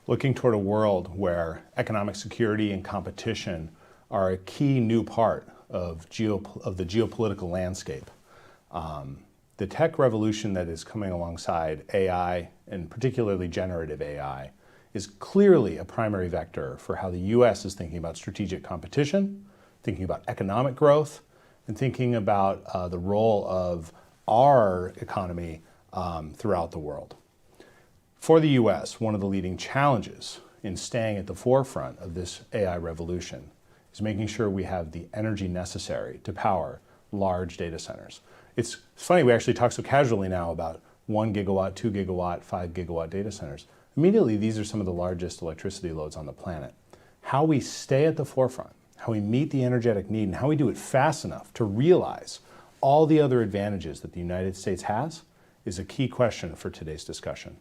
looking toward a world where economic security and competition are a key new part of the geopolitical landscape. The tech revolution that is coming alongside AI, and particularly generative AI, is clearly a primary vector for how the U.S. is thinking about strategic competition, thinking about economic growth, and thinking about the role of our economy throughout the world. For the U.S., one of the leading challenges in staying at the forefront of this AI revolution is making sure we have the energy necessary to power large data centers. It's funny, we actually talk so casually now about 1 gigawatt, 2 gigawatt, 5 gigawatt data centers. Immediately, these are some of the largest electricity loads on the planet. How we stay at the forefront, how we meet the energetic need, and how we do it fast enough to realize all the other advantages that the United States has is a key question for today's discussion.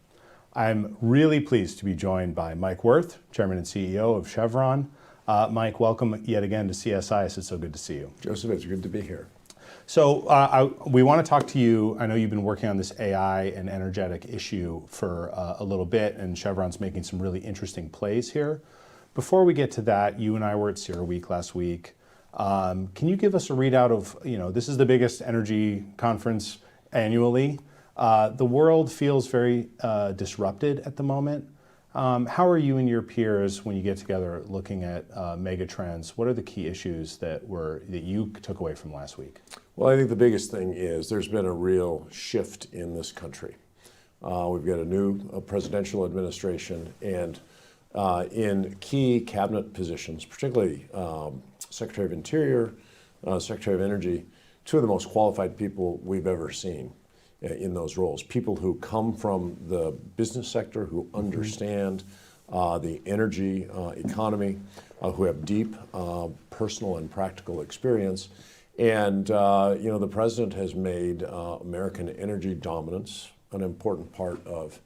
I'm really pleased to be joined by Mike Wirth, Chairman and CEO of Chevron. Mike, welcome yet again to CSIS. It's so good to see you. Joseph, it's good to be here. So we want to talk to you. I know you've been working on this AI and energetic issue for a little bit, and Chevron's making some really interesting plays here. Before we get to that, you and I were at CERAWeek last week. Can you give us a readout of, this is the biggest energy conference annually. The world feels very disrupted at the moment. How are you and your peers, when you get together, looking at mega trends? What are the key issues that you took away from last week? Well, I think the biggest thing is there's been a real shift in this country. We've got a new presidential administration, and in key cabinet positions, particularly Secretary of Interior, Secretary of Energy, two of the most qualified people we've ever seen in those roles. People who come from the business sector, who understand the energy economy, who have deep personal and practical experience. And the president has made American energy dominance an important part of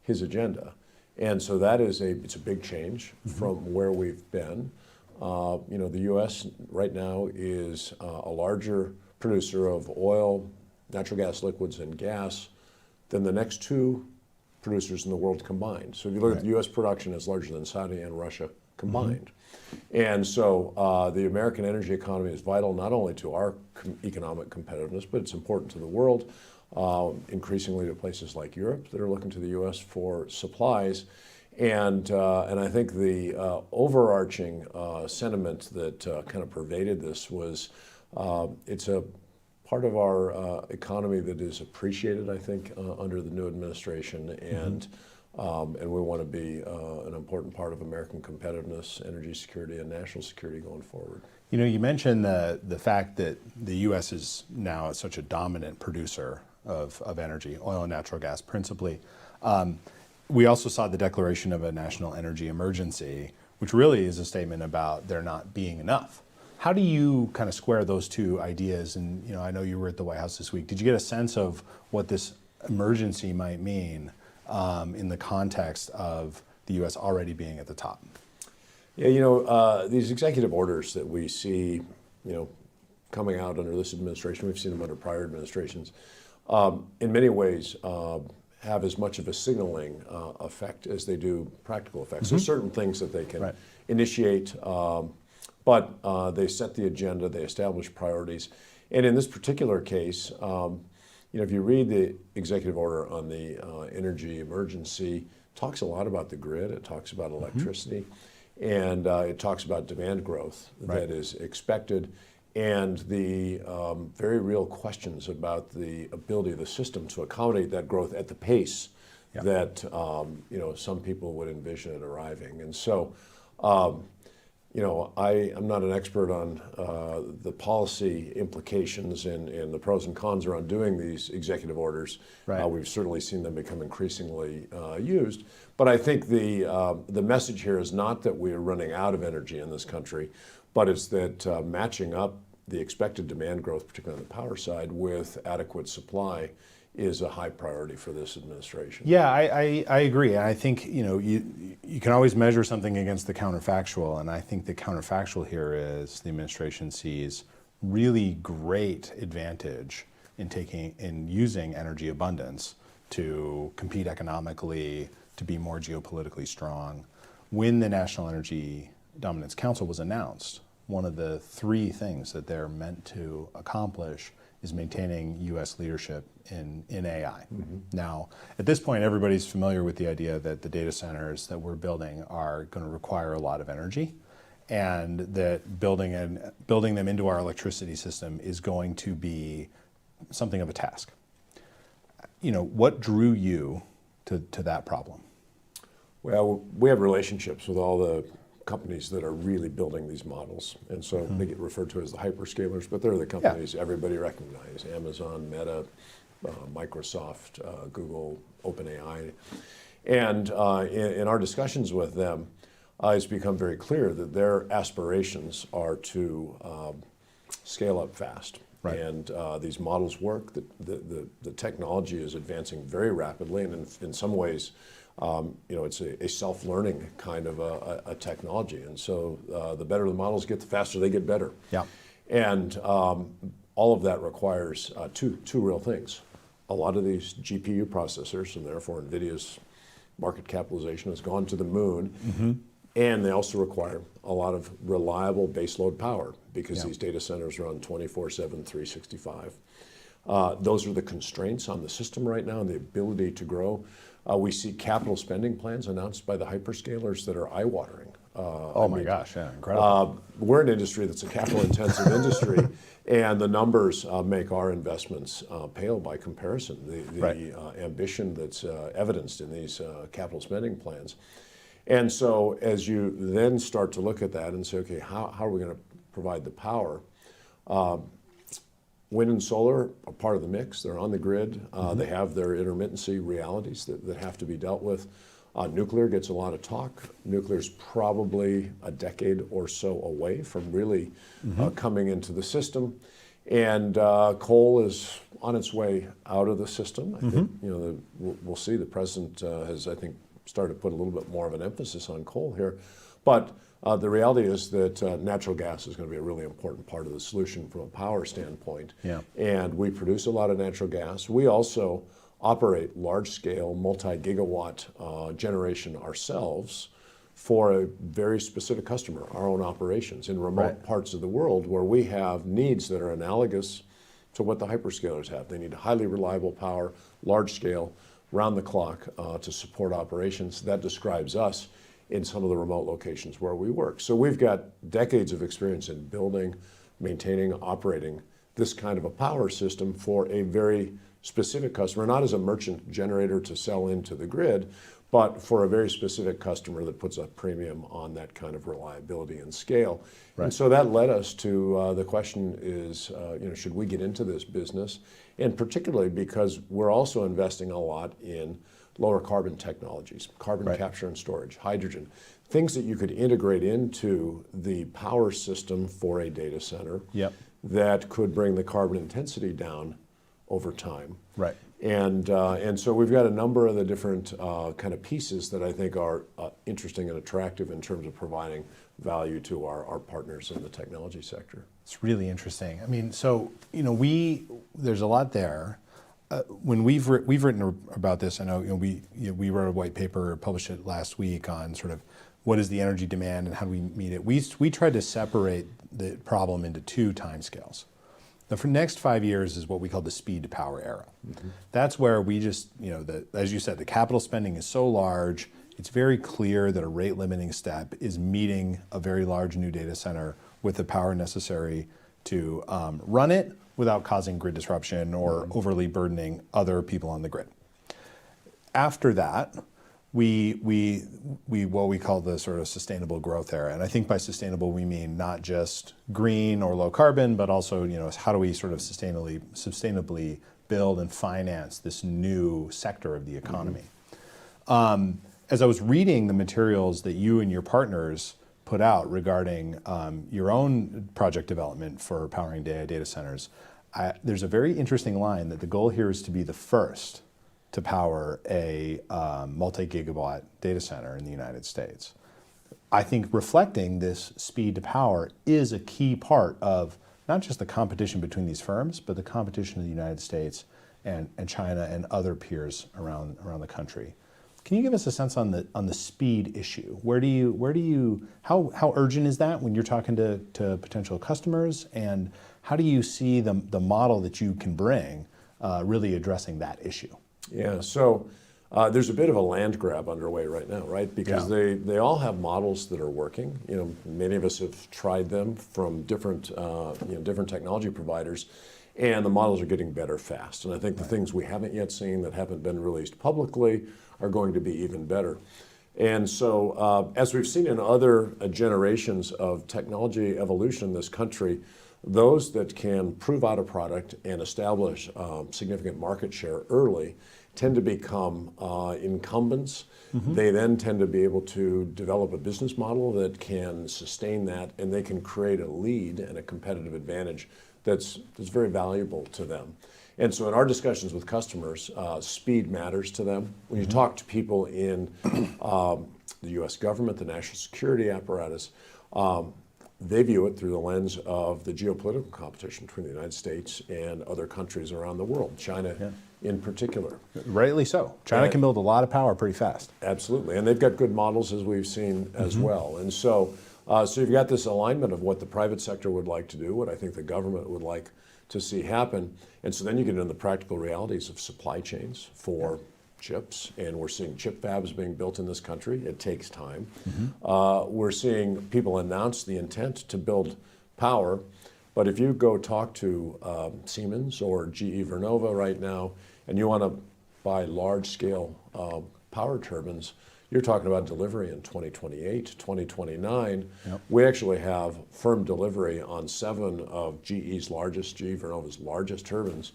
his agenda. And so that is it's a big change from where we've been. The U.S. right now is a larger producer of oil, natural gas liquids, and gas than the next two producers in the world combined. So if you look at the U.S. production, it's larger than Saudi and Russia combined. And so the American energy economy is vital not only to our economic competitiveness, but it's important to the world, increasingly to places like Europe that are looking to the U.S. for supplies. And I think the overarching sentiment that kind of pervaded this was it's a part of our economy that is appreciated, I think, under the new administration, and we want to be an important part of American competitiveness, energy security, and national security going forward. You mentioned the fact that the U.S. is now such a dominant producer of energy, oil and natural gas principally. We also saw the declaration of a national energy emergency, which really is a statement about there not being enough. How do you kind of square those two ideas? And I know you were at the White House this week. Did you get a sense of what this emergency might mean in the context of the U.S. already being at the top? Yeah, these executive orders that we see, coming out under this administration, we've seen them under prior administrations, in many ways have as much of a signaling effect as they do practical effects. There's certain things that they can initiate, but they set the agenda, they establish priorities. And in this particular case, if you read the executive order on the energy emergency, it talks a lot about the grid, it talks about electricity, and it talks about demand growth that is expected, and the very real questions about the ability of the system to accommodate that growth at the pace that some people would envision it arriving. And so I'm not an expert on the policy implications and the pros and cons around doing these executive orders. We've certainly seen them become increasingly used. But I think the message here is not that we are running out of energy in this country, but it's that matching up the expected demand growth, particularly on the power side, with adequate supply is a high priority for this administration. Yeah, I agree. I think you can always measure something against the counterfactual, and I think the counterfactual here is the administration sees really great advantage in using energy abundance to compete economically, to be more geopolitically strong. When the National Energy Dominance Council was announced, one of the three things that they're meant to accomplish is maintaining U.S. leadership in AI. Now, at this point, everybody's familiar with the idea that the data centers that we're building are going to require a lot of energy, and that building them into our electricity system is going to be something of a task. What drew you to that problem? Well, we have relationships with all the companies that are really building these models. And so they get referred to as the hyperscalers, but they're the companies everybody recognizes: Amazon, Meta, Microsoft, Google, OpenAI. And in our discussions with them, it's become very clear that their aspirations are to scale up fast. Right. And these models work. The technology is advancing very rapidly, and in some ways, it's a self-learning kind of a technology. And so the better the models get, the faster they get better. Yeah. And all of that requires two real things. A lot of these GPU processors, and therefore NVIDIA's market capitalization has gone to the moon. And they also require a lot of reliable baseload power, because these data centers run 24/7, 365. Those are the constraints on the system right now and the ability to grow. We see capital spending plans announced by the hyperscalers that are eye-watering. My gosh, yeah, incredible. We're an industry that's a capital-intensive industry, and the numbers make our investments pale by comparison. The ambition that's evidenced in these capital spending plans. And so as you then start to look at that and say, okay, how are we going to provide the power? Wind and solar are part of the mix. They're on the grid. They have their intermittency realities that have to be dealt with. Nuclear gets a lot of talk. Nuclear is probably a decade or so away from really coming into the system. And coal is on its way out of the system. I think we'll see. The president has, I think, started to put a little bit more of an emphasis on coal here. But the reality is that natural gas is going to be a really important part of the solution from a power standpoint. Yeah. And we produce a lot of natural gas. We also operate large-scale, multi-gigawatt generation ourselves for a very specific customer, our own operations, in remote parts of the world where we have needs that are analogous to what the hyperscalers have. They need highly reliable power, large-scale, round the clock to support operations. That describes us in some of the remote locations where we work. So we've got decades of experience in building, maintaining, operating this kind of a power system for a very specific customer, not as a merchant generator to sell into the grid, but for a very specific customer that puts a premium on that kind of reliability and scale. And so that led us to the question is, should we get into this business? And particularly because we're also investing a lot in lower carbon technologies, carbon capture and storage, hydrogen, things that you could integrate into the power system for a data center that could bring the carbon intensity down over time. Right. And so we've got a number of the different kind of pieces that I think are interesting and attractive in terms of providing value to our partners in the technology sector. It's really interesting. I mean, so there's a lot there. When we've written about this, I know we wrote a white paper, published it last week on sort of what is the energy demand and how do we meet it. We tried to separate the problem into two timescales. Now, for the next 5 years is what we call the speed to power era. That's where we just, as you said, the capital spending is so large, it's very clear that a rate limiting step is meeting a very large new data center with the power necessary to run it without causing grid disruption or overly burdening other people on the grid. After that, we what we call the sort of sustainable growth era. And I think by sustainable, we mean not just green or low carbon, but also, how do we sort of sustainably build and finance this new sector of the economy? As I was reading the materials that you and your partners put out regarding your own project development for powering data centers, there's a very interesting line that the goal here is to be the first to power a multi-gigawatt data center in the United States. I think reflecting this speed to power is a key part of not just the competition between these firms, but the competition in the United States and China and other peers around the country. Can you give us a sense on the speed issue? How urgent is that when you're talking to potential customers, and how do you see the model that you can bring really addressing that issue? Yeah, so there's a bit of a land grab underway right now, right? Because they all have models that are working. Many of us have tried them from different different technology providers, and the models are getting better fast. And I think the things we haven't yet seen that haven't been released publicly are going to be even better. And so as we've seen in other generations of technology evolution in this country, those that can prove out a product and establish significant market share early tend to become incumbents. They then tend to be able to develop a business model that can sustain that, and they can create a lead and a competitive advantage that's very valuable to them. And so in our discussions with customers, speed matters to them. When you talk to people in the US government, the national security apparatus, they view it through the lens of the geopolitical competition between the United States and other countries around the world, China in particular. Rightly so. China can build a lot of power pretty fast. Absolutely, and they've got good models, as we've seen as well. And so you've got this alignment of what the private sector would like to do, what I think the government would like to see happen. And so then you get into the practical realities of supply chains for chips, and we're seeing chip fabs being built in this country. It takes time. We're seeing people announce the intent to build power, but if you go talk to Siemens or GE Vernova right now, and you want to buy large-scale power turbines, you're talking about delivery in 2028, 2029. We actually have firm delivery on 7 of GE Vernova's largest turbines,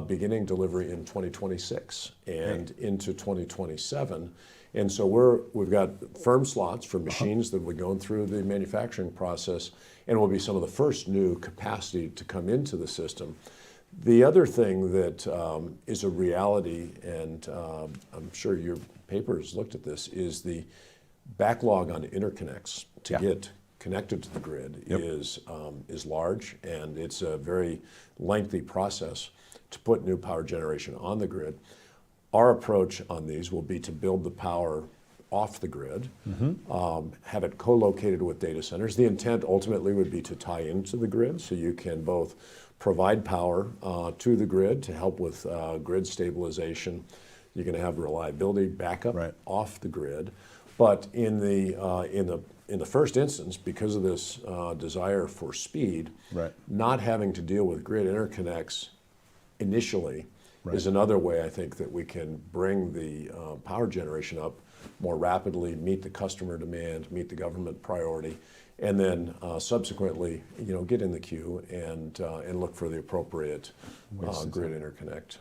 beginning delivery in 2026 and into 2027. And so we've got firm slots for machines that will be going through the manufacturing process, and will be some of the first new capacity to come into the system. The other thing that is a reality, and I'm sure your papers looked at this, is the backlog on interconnects to get connected to the grid is large, and it's a very lengthy process to put new power generation on the grid. Our approach on these will be to build the power off the grid, have it co-located with data centers. The intent ultimately would be to tie into the grid, so you can both provide power to the grid to help with grid stabilization. You're going to have reliability backup off the grid, but in the first instance, because of this desire for speed, not having to deal with grid interconnects initially is another way I think that we can bring the power generation up more rapidly, meet the customer demand, meet the government priority, and then subsequently, get in the queue and look for the appropriate grid interconnect.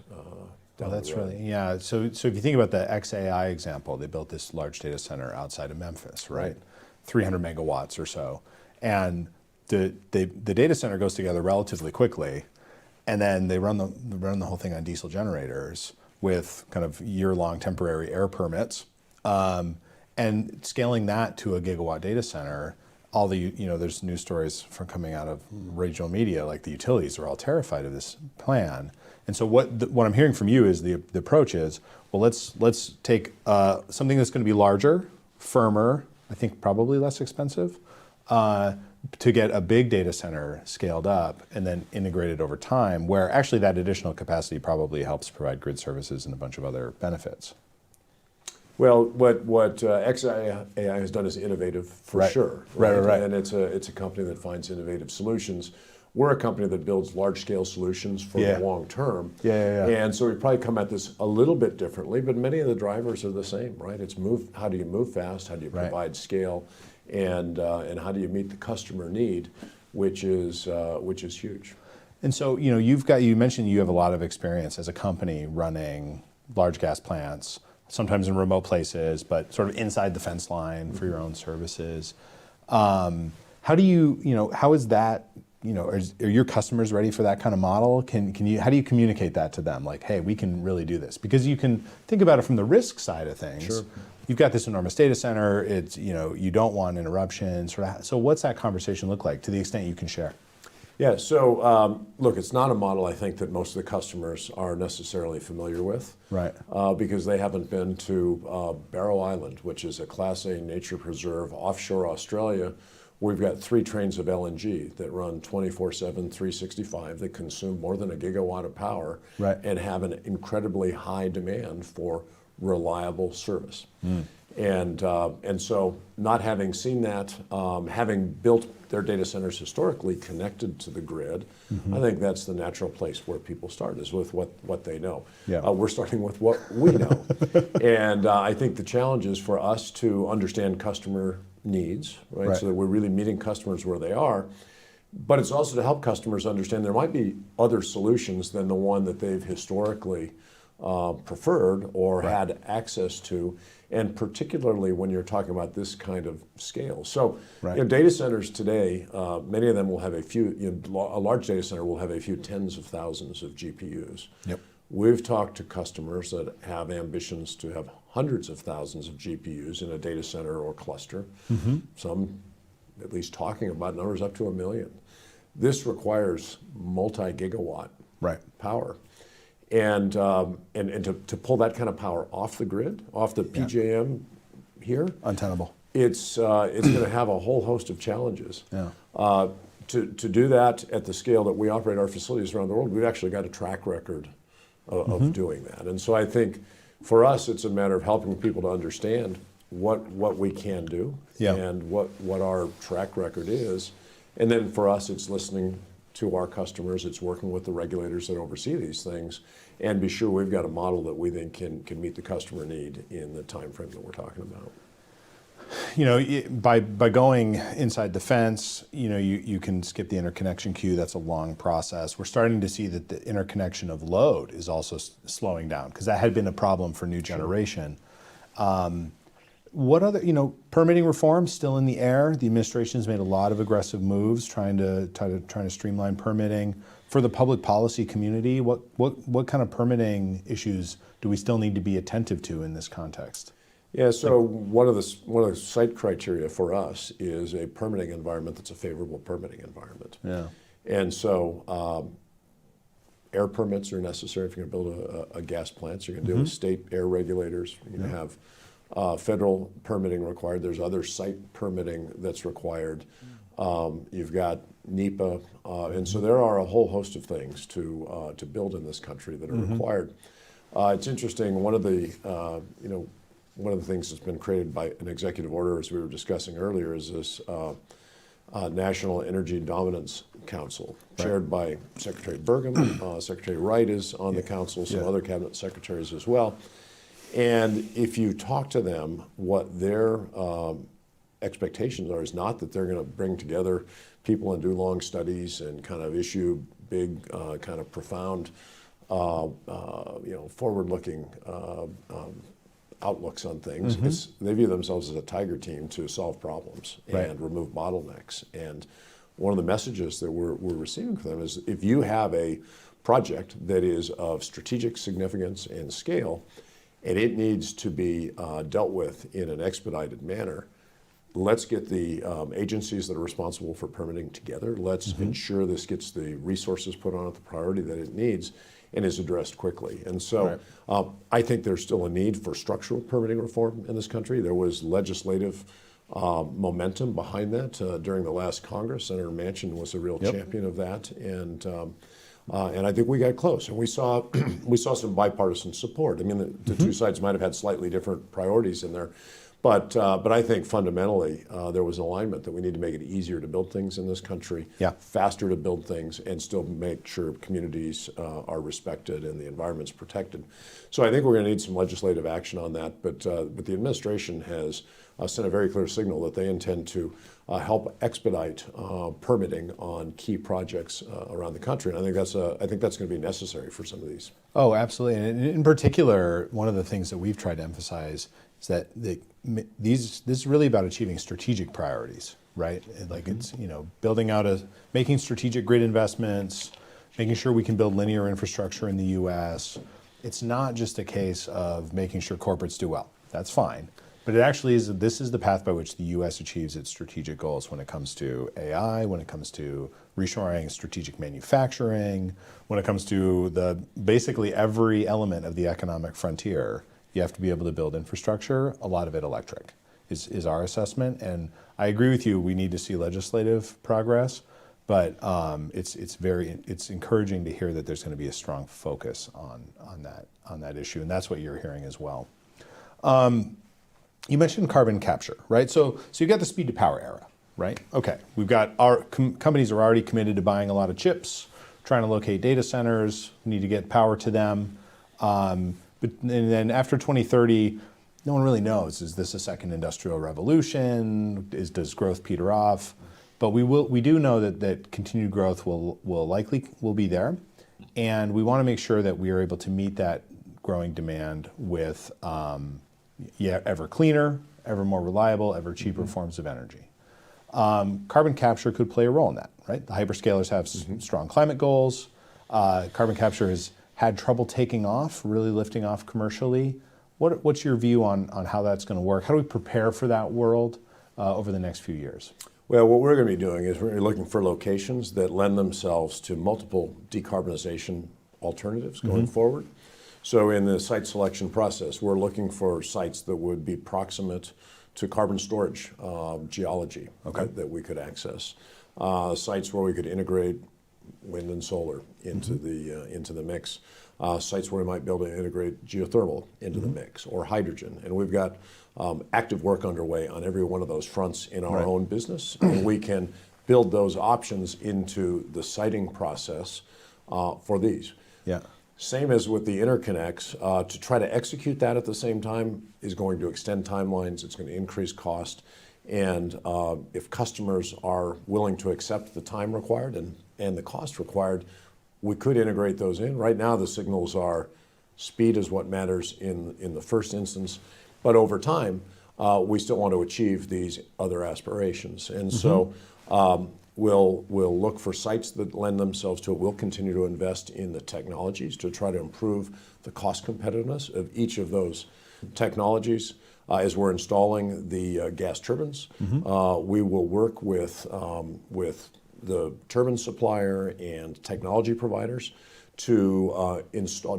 Well, that's really, So if you think about the XAI example, they built this large data center outside of Memphis, right? 300 megawatts or so. And the data center goes together relatively quickly, and then they run the whole thing on diesel generators with kind of year-long temporary air permits. And scaling that to a gigawatt data center, there's news stories from coming out of regional media, like the utilities are all terrified of this plan. And so what I'm hearing from you is the approach is, well, let's take something that's going to be larger, firmer, I think probably less expensive, to get a big data center scaled up and then integrated over time, where actually that additional capacity probably helps provide grid services and a bunch of other benefits. Well, what XAI has done is innovative for sure. Right. And it's a company that finds innovative solutions. We're a company that builds large-scale solutions for the long term. And so we probably come at this a little bit differently, but many of the drivers are the same, right? It's how do you move fast? How do you provide scale? And how do you meet the customer need, which is huge. And so you mentioned you have a lot of experience as a company running large gas plants, sometimes in remote places, but sort of inside the fence line for your own services. How do you, how is that, are your customers ready for that kind of model? How do you communicate that to them? Like, hey, we can really do this. Because you can think about it from the risk side of things. Sure. You've got this enormous data center, you don't want interruptions. So what's that conversation look like, to the extent you can share? Yeah, so look, it's not a model I think that most of the customers are necessarily familiar with. Right. Because they haven't been to Barrow Island, which is a Class A nature preserve offshore Australia. We've got 3 trains of LNG that run 24/7, 365, that consume more than a gigawatt of power, Right. and have an incredibly high demand for reliable service. And so not having seen that, having built their data centers historically connected to the grid, I think that's the natural place where people start, is with what they know. Yeah. We're starting with what we know. And I think the challenge is for us to understand customer needs, right? Right. So that we're really meeting customers where they are. But it's also to help customers understand there might be other solutions than the one that they've historically preferred or Right. had access to, and particularly when you're talking about this kind of scale. So, Right. data centers today, many of them will have a few. A large data center will have a few tens of thousands of GPUs. Yep. We've talked to customers that have ambitions to have hundreds of thousands of GPUs in a data center or cluster. Some at least talking about numbers up to 1 million. This requires multi-gigawatt Right. power. And to pull that kind of power off the grid, off the PJM here, Untenable. it's going to have a whole host of challenges. Yeah. To do that at the scale that we operate our facilities around the world, we've actually got a track record of doing that. And so I think for us, it's a matter of helping people to understand what we can do, Yeah. and what our track record is. And then for us, it's listening to our customers, it's working with the regulators that oversee these things, and be sure we've got a model that we think can meet the customer need in the time frame that we're talking about. By going inside the fence, you can skip the interconnection queue. That's a long process. We're starting to see that the interconnection of load is also slowing down, because that had been a problem for new generation. What other, permitting reform still in the air? The administration's made a lot of aggressive moves trying to streamline permitting. For the public policy community, what kind of permitting issues do we still need to be attentive to in this context? Yeah, so one of the site criteria for us is a permitting environment that's a favorable permitting environment. Yeah. And so air permits are necessary if you're going to build a gas plant. So you're going to deal with state air regulators. You're going to have federal permitting required. There's other site permitting that's required. You've got NEPA, and so there are a whole host of things to build in this country that are required. It's interesting. One of the things that's been created by an executive order, as we were discussing earlier, is this National Energy Dominance Council, chaired by Secretary Burgum. Secretary Wright is on the council, some other cabinet secretaries as well. And if you talk to them, what their expectations are is not that they're going to bring together people and do long studies and kind of issue big, kind of profound, forward-looking outlooks on things. They view themselves as a tiger team to solve problems and remove bottlenecks. And one of the messages that we're receiving from them is, if you have a project that is of strategic significance and scale, and it needs to be dealt with in an expedited manner, let's get the agencies that are responsible for permitting together. Let's ensure this gets the resources put on it, the priority that it needs, and is addressed quickly. And so I think there's still a need for structural permitting reform in this country. There was legislative momentum behind that during the last Congress. Senator Manchin was a real champion of that. And I think we got close, and we saw some bipartisan support. I mean, the two sides might have had slightly different priorities in there, but I think fundamentally there was alignment that we need to make it easier to build things in this country, faster to build things, and still make sure communities are respected and the environment's protected. So I think we're going to need some legislative action on that. But the administration has sent a very clear signal that they intend to help expedite permitting on key projects around the country, and I think that's going to be necessary for some of these. Oh, absolutely. And in particular, one of the things that we've tried to emphasize is that this is really about achieving strategic priorities, right? Like it's making strategic grid investments, making sure we can build linear infrastructure in the U.S. It's not just a case of making sure corporates do well. That's fine. But it actually is, this is the path by which the U.S. achieves its strategic goals when it comes to AI, when it comes to reshoring strategic manufacturing, when it comes to basically every element of the economic frontier. You have to be able to build infrastructure, a lot of it electric, is our assessment. And I agree with you, we need to see legislative progress, but it's encouraging to hear that there's going to be a strong focus on that issue, and that's what you're hearing as well. You mentioned carbon capture, right? So you've got the speed to power era, right? Okay, we've got our companies are already committed to buying a lot of chips, trying to locate data centers, we need to get power to them. But and then after 2030, no one really knows, is this a second industrial revolution? Does growth peter off? But we do know that continued growth will likely be there. And we want to make sure that we are able to meet that growing demand with ever cleaner, ever more reliable, ever cheaper forms of energy. Carbon capture could play a role in that, right? The hyperscalers have strong climate goals. Carbon capture has had trouble taking off, really lifting off commercially. What's your view on how that's going to work? How do we prepare for that world over the next few years? Well, what we're going to be doing is we're looking for locations that lend themselves to multiple decarbonization alternatives going forward. So in the site selection process, we're looking for sites that would be proximate to carbon storage geology that we could access. Sites where we could integrate wind and solar into the mix. Sites where we might be able to integrate geothermal into the mix, or hydrogen. And we've got active work underway on every one of those fronts in our own business. And we can build those options into the siting process for these. Yeah. Same as with the interconnects, to try to execute that at the same time is going to extend timelines, it's going to increase cost, and if customers are willing to accept the time required and the cost required, we could integrate those in. Right now the signals are speed is what matters in the first instance, but over time we still want to achieve these other aspirations. And so we'll look for sites that lend themselves to it. We'll continue to invest in the technologies to try to improve the cost competitiveness of each of those technologies. As we're installing the gas turbines, we will work with the turbine supplier and technology providers to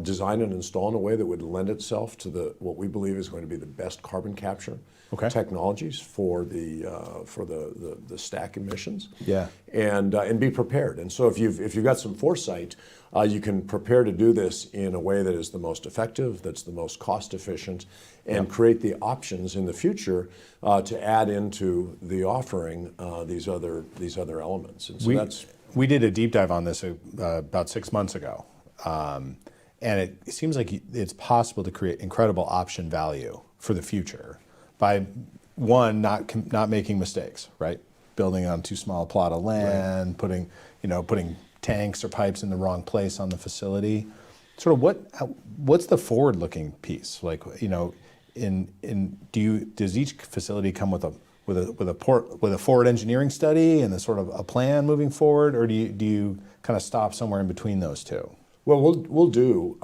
design and install in a way that would lend itself to what we believe is going to be the best carbon capture technologies for the stack emissions. Yeah. And be prepared. And so if you've got some foresight, you can prepare to do this in a way that is the most effective, that's the most cost efficient, and create the options in the future to add into the offering these other elements. And so we did a deep dive on this about 6 months ago, and it seems like it's possible to create incredible option value for the future by not making mistakes, right? Building on too small a plot of land, putting tanks or pipes in the wrong place on the facility. Sort of what's the forward-looking piece? Like, does each facility come with a forward engineering study and a sort of a plan moving forward, or do you kind of stop somewhere in between those two? Well, we'll do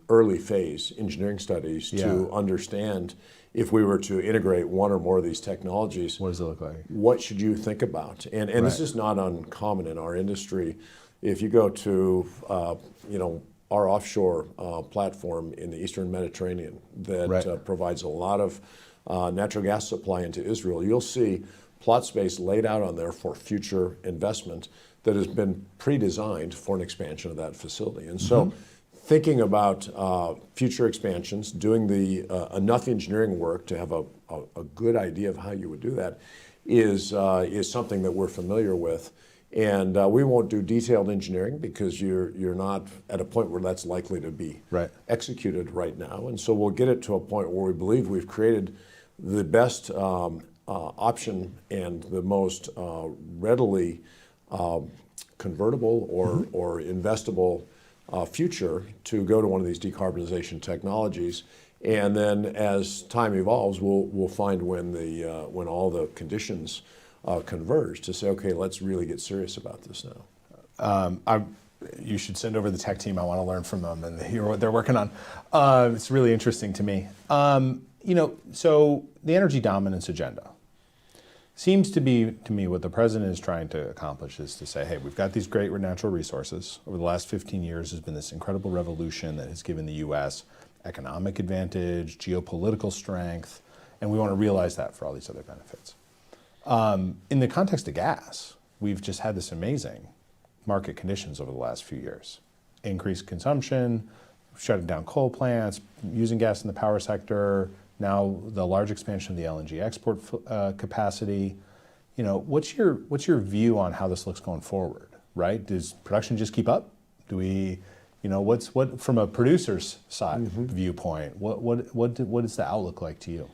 early phase engineering studies to understand if we were to integrate one or more of these technologies. What does it look like? What should you think about? And this is not uncommon in our industry. If you go to our offshore platform in the Eastern Mediterranean that provides a lot of natural gas supply into Israel, you'll see plot space laid out on there for future investment that has been pre-designed for an expansion of that facility. And so thinking about future expansions, doing enough engineering work to have a good idea of how you would do that is something that we're familiar with. And we won't do detailed engineering because you're not at a point where that's likely to be executed right now. And so we'll get it to a point where we believe we've created the best option and the most readily convertible or investable future to go to one of these decarbonization technologies. And then as time evolves, we'll find when all the conditions converge to say, okay, let's really get serious about this now. You should send over the tech team. I want to learn from them and hear what they're working on. It's really interesting to me. So the energy dominance agenda seems to be, to me, what the president is trying to accomplish is to say, hey, we've got these great natural resources. Over the last 15 years, there's been this incredible revolution that has given the U.S. economic advantage, geopolitical strength, and we want to realize that for all these other benefits. In the context of gas, we've just had this amazing market conditions over the last few years. Increased consumption, shutting down coal plants, using gas in the power sector, now the large expansion of the LNG export capacity. What's your view on how this looks going forward, right? Does production just keep up? Do we, what from a producer's side viewpoint, what is the outlook like to you?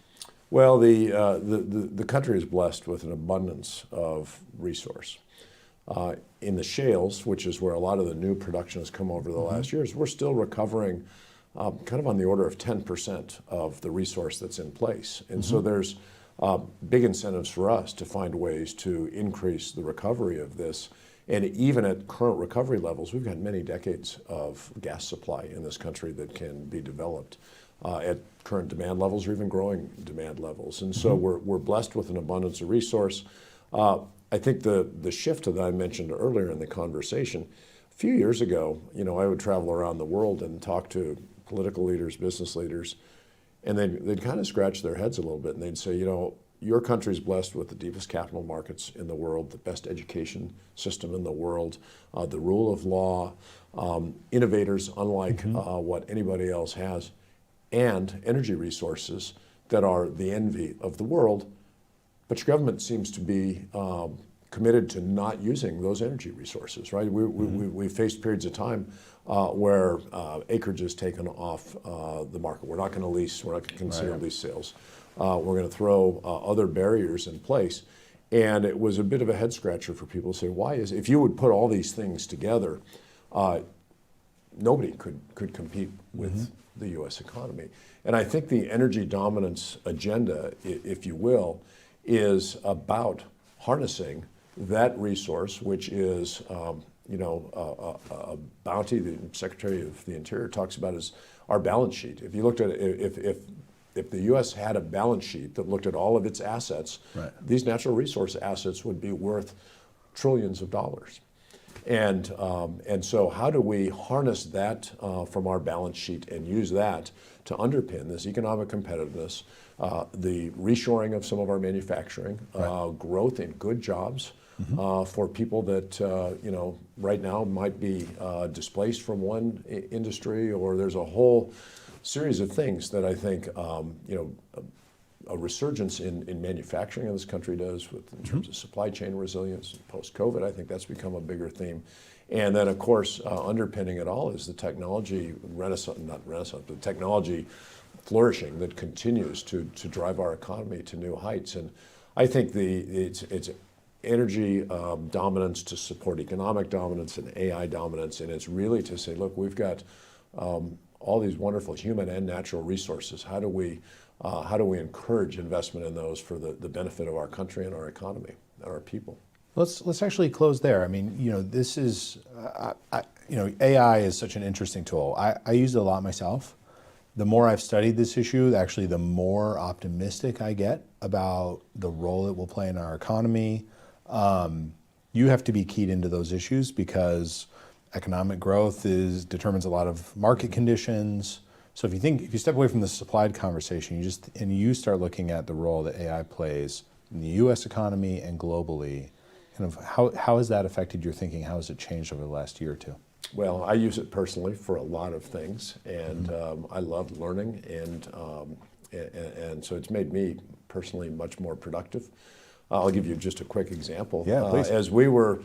Well, the country is blessed with an abundance of resource. In the shales, which is where a lot of the new production has come over the last years, we're still recovering kind of on the order of 10% of the resource that's in place. And so there's big incentives for us to find ways to increase the recovery of this. And even at current recovery levels, we've got many decades of gas supply in this country that can be developed at current demand levels or even growing demand levels. And so we're blessed with an abundance of resource. I think the shift that I mentioned earlier in the conversation, a few years ago, I would travel around the world and talk to political leaders, business leaders, and they'd kind of scratch their heads a little bit and they'd say, your country's blessed with the deepest capital markets in the world, the best education system in the world, the rule of law, innovators unlike what anybody else has, and energy resources that are the envy of the world. But your government seems to be committed to not using those energy resources, right? We've faced periods of time where acreage is taken off the market. We're not going to lease, we're not going to consider lease sales. We're going to throw other barriers in place. And it was a bit of a head scratcher for people to say, if you would put all these things together, nobody could compete with the U.S. economy. And I think the energy dominance agenda, if you will, is about harnessing that resource, which is, a bounty. The Secretary of the Interior talks about as our balance sheet. If you looked at it, if the U.S. had a balance sheet that looked at all of its assets, these natural resource assets would be worth trillions of dollars. And so how do we harness that from our balance sheet and use that to underpin this economic competitiveness, the reshoring of some of our manufacturing, growth in good jobs for people that right now might be displaced from one industry, or there's a whole series of things that I think a resurgence in manufacturing in this country does in terms of supply chain resilience. Post-COVID, I think that's become a bigger theme. And then, of course, underpinning it all is the technology the technology flourishing that continues to drive our economy to new heights. And I think it's energy dominance to support economic dominance and AI dominance. And it's really to say, look, we've got all these wonderful human and natural resources. How do we encourage investment in those for the benefit of our country and our economy, our people? Let's actually close there. I mean, this is, AI is such an interesting tool. I use it a lot myself. The more I've studied this issue, actually, the more optimistic I get about the role it will play in our economy. You have to be keyed into those issues because economic growth determines a lot of market conditions. So if you step away from the supplied conversation, you start looking at the role that AI plays in the U.S. economy and globally, kind of how has that affected your thinking? How has it changed over the last year or two? Well, I use it personally for a lot of things, and I love learning, and so it's made me personally much more productive. I'll give you just a quick example. Yeah, please. As we were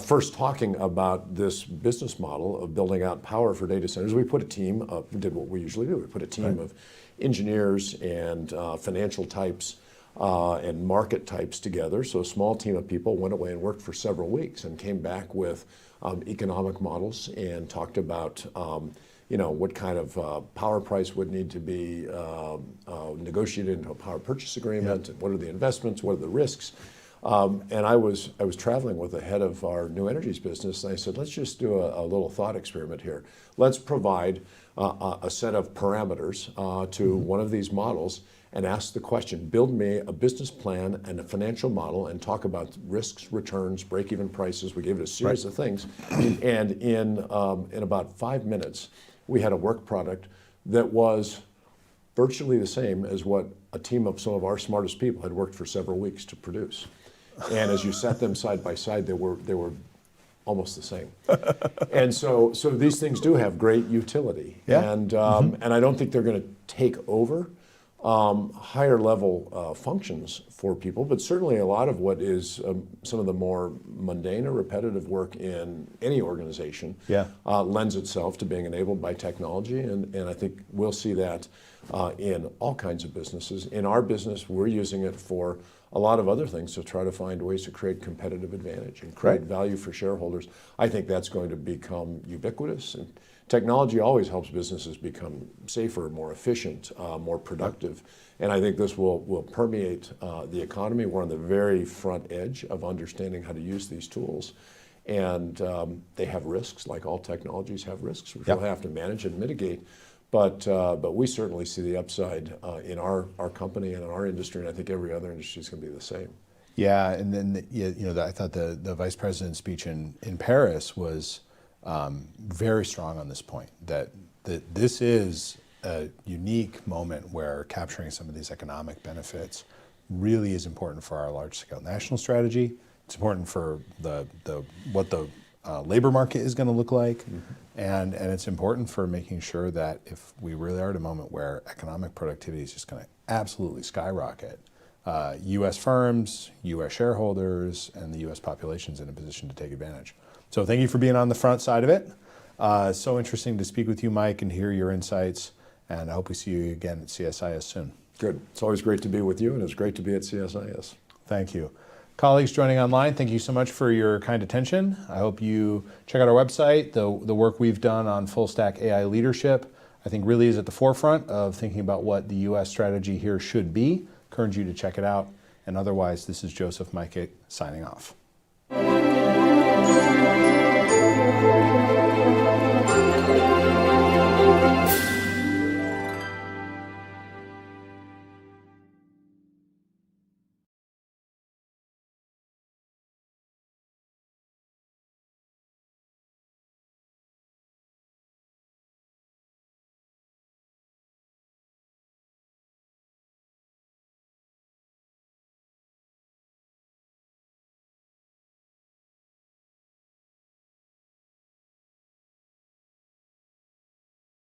first talking about this business model of building out power for data centers, we put a team of, did what we usually do. We put a team of engineers and financial types and market types together. So a small team of people went away and worked for several weeks and came back with economic models and talked about what kind of power price would need to be negotiated into a power purchase agreement, and what are the investments, what are the risks. And I was traveling with the head of our new energies business, and I said, let's just do a little thought experiment here. Let's provide a set of parameters to one of these models and ask the question, build me a business plan and a financial model and talk about risks, returns, break-even prices. We gave it a series of things. And in about 5 minutes, we had a work product that was virtually the same as what a team of some of our smartest people had worked for several weeks to produce. And as you set them side by side, they were almost the same. And so these things do have great utility. Yeah. And I don't think they're going to take over higher level functions for people, but certainly a lot of what is some of the more mundane or repetitive work in any organization lends itself to being enabled by technology. And I think we'll see that in all kinds of businesses. In our business, we're using it for a lot of other things to try to find ways to create competitive advantage and create value for shareholders. I think that's going to become ubiquitous. And technology always helps businesses become safer, more efficient, more productive. And I think this will permeate the economy. We're on the very front edge of understanding how to use these tools. And they have risks, like all technologies have risks, which we'll have to manage and mitigate. But we certainly see the upside in our company and in our industry, and I think every other industry is going to be the same. Yeah, and then I thought the vice president's speech in Paris was very strong on this point, that this is a unique moment where capturing some of these economic benefits really is important for our large-scale national strategy. It's important for what the labor market is going to look like, and it's important for making sure that if we really are at a moment where economic productivity is just going to absolutely skyrocket, U.S. firms, U.S. shareholders, and the U.S. population is in a position to take advantage. So thank you for being on the front side of it. So interesting to speak with you, Mike, and hear your insights, and I hope we see you again at CSIS soon. Good. It's always great to be with you, and it's great to be at CSIS. Thank you. Colleagues joining online, thank you so much for your kind attention. I hope you check out our website. The work we've done on full stack AI leadership, I think really is at the forefront of thinking about what the U.S. strategy here should be. Encourage you to check it out. And otherwise, this is Joseph Majkut signing off.